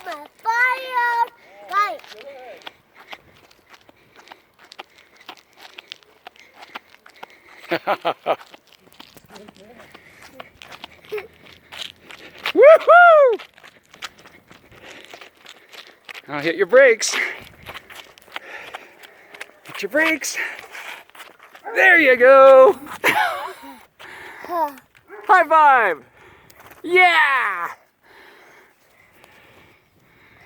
my fire. Right. Woohoo! Now hit your brakes. Hit your brakes. There you go. High five. Yeah!